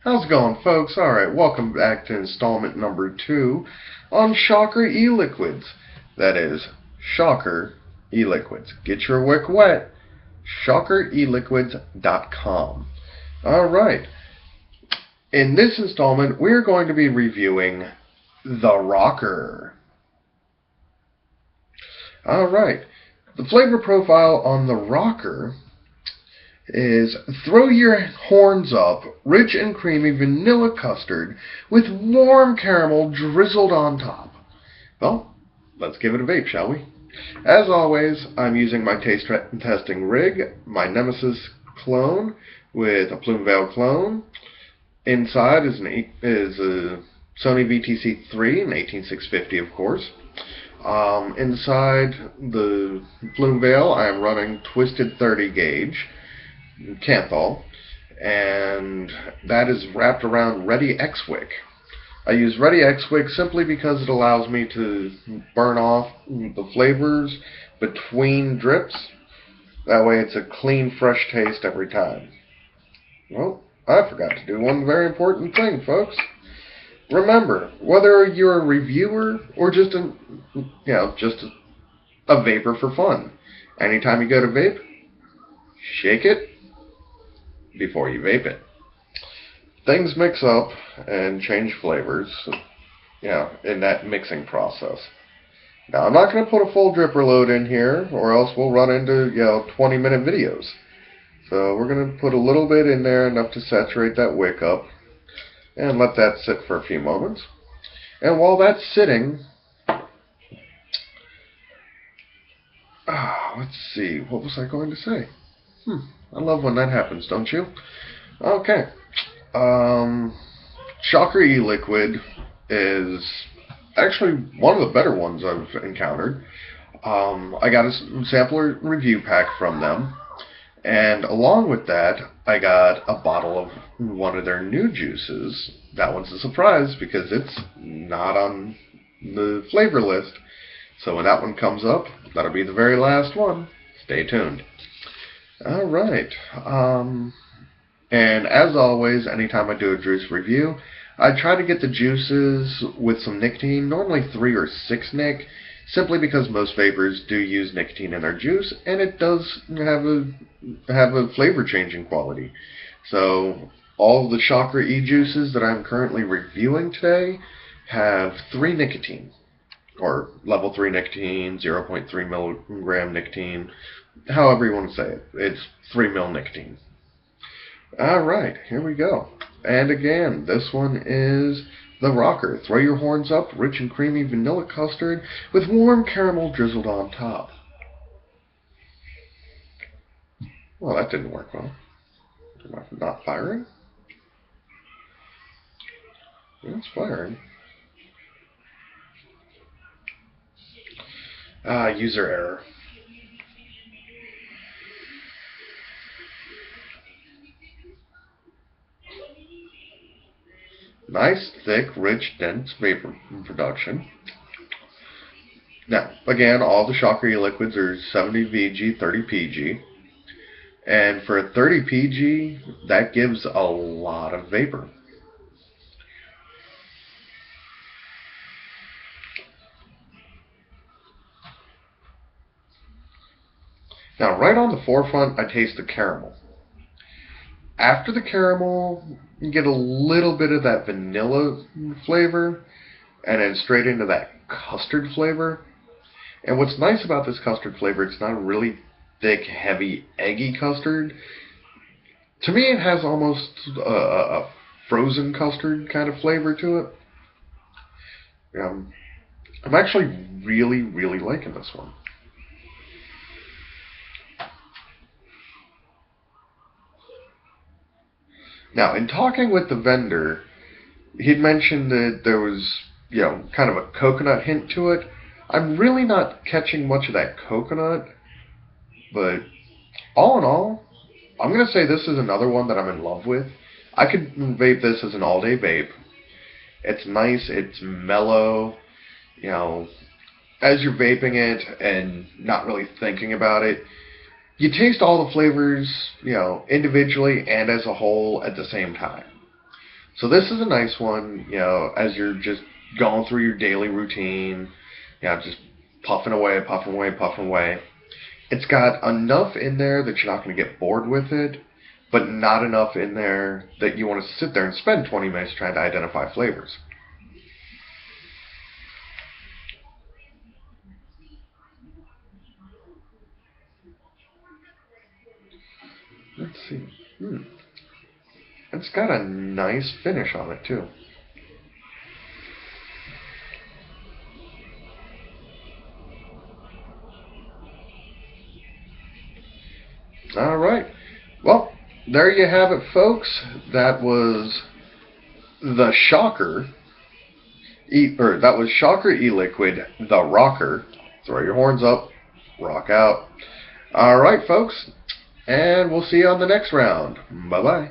How's it going, folks? Alright, welcome back to installment number 2 on Shocker eliquids. That is, Shocker eliquids. Get your wick wet. ShockerEliquids.com. Alright, in this installment, we're going to be reviewing the Rocker. Alright, the flavor profile on the Rocker is throw your horns up, rich and creamy vanilla custard with warm caramel drizzled on top. Well, let's give it a vape, shall we? As always, I'm using my taste testing rig, my Nemesis clone with a Plume Veil clone. Inside is a Sony VTC3, an 18650 of course. Inside the Plume Veil, I am running Twisted 30 gauge Canthal, and that is wrapped around Ready X-Wick. I use Ready X-Wick simply because it allows me to burn off the flavors between drips. That way it's a clean, fresh taste every time. Well, I forgot to do one very important thing, folks. Remember, whether you're a reviewer or just a vapor for fun, anytime you go to vape, shake it before you vape it. Things mix up and change flavors, in that mixing process. Now, I'm not going to put a full dripper load in here, or else we'll run into, 20-minute videos. So we're going to put a little bit in there, enough to saturate that wick up, and let that sit for a few moments. And while that's sitting, let's see, what was I going to say? I love when that happens, don't you? Okay. Shocker e-liquid is actually one of the better ones I've encountered. I got a sampler review pack from them, and along with that, I got a bottle of one of their new juices. That one's a surprise because it's not on the flavor list. So when that one comes up, that'll be the very last one. Stay tuned. Alright, and as always, anytime I do a juice review, I try to get the juices with some nicotine, normally 3 or 6 nic, simply because most vapors do use nicotine in their juice, and it does have a flavor changing quality. So, all of the Shocker e-juices that I'm currently reviewing today have 3 nicotine, or level 3 nicotine, 0.3 milligram nicotine, however you want to say it. It's 3 mil nicotine. Alright, here we go. And again, this one is the Rocker. Throw your horns up, rich and creamy vanilla custard with warm caramel drizzled on top. Well, that didn't work well. Am I not firing? It's firing. User error. Nice, thick, rich, dense vapor production. Now, again, all the Shocker e-liquids are 70 VG, 30 PG. And for a 30 PG, that gives a lot of vapor. Now, right on the forefront, I taste the caramel. After the caramel, you get a little bit of that vanilla flavor, and then straight into that custard flavor. And what's nice about this custard flavor, it's not really thick, heavy, eggy custard. To me, it has almost a frozen custard kind of flavor to it. I'm actually really, really liking this one. Now, in talking with the vendor, he'd mentioned that there was, kind of a coconut hint to it. I'm really not catching much of that coconut, but all in all, I'm going to say this is another one that I'm in love with. I could vape this as an all-day vape. It's nice, it's mellow, as you're vaping it and not really thinking about it, you taste all the flavors, individually and as a whole at the same time. So this is a nice one, as you're just going through your daily routine, just puffing away, puffing away, puffing away. It's got enough in there that you're not going to get bored with it, but not enough in there that you want to sit there and spend 20 minutes trying to identify flavors. Let's see. It's got a nice finish on it, too. All right. Well, there you have it, folks. That was the Shocker, that was Shocker E-Liquid, the Rocker. Throw your horns up, rock out. All right, folks, and we'll see you on the next round. Bye-bye.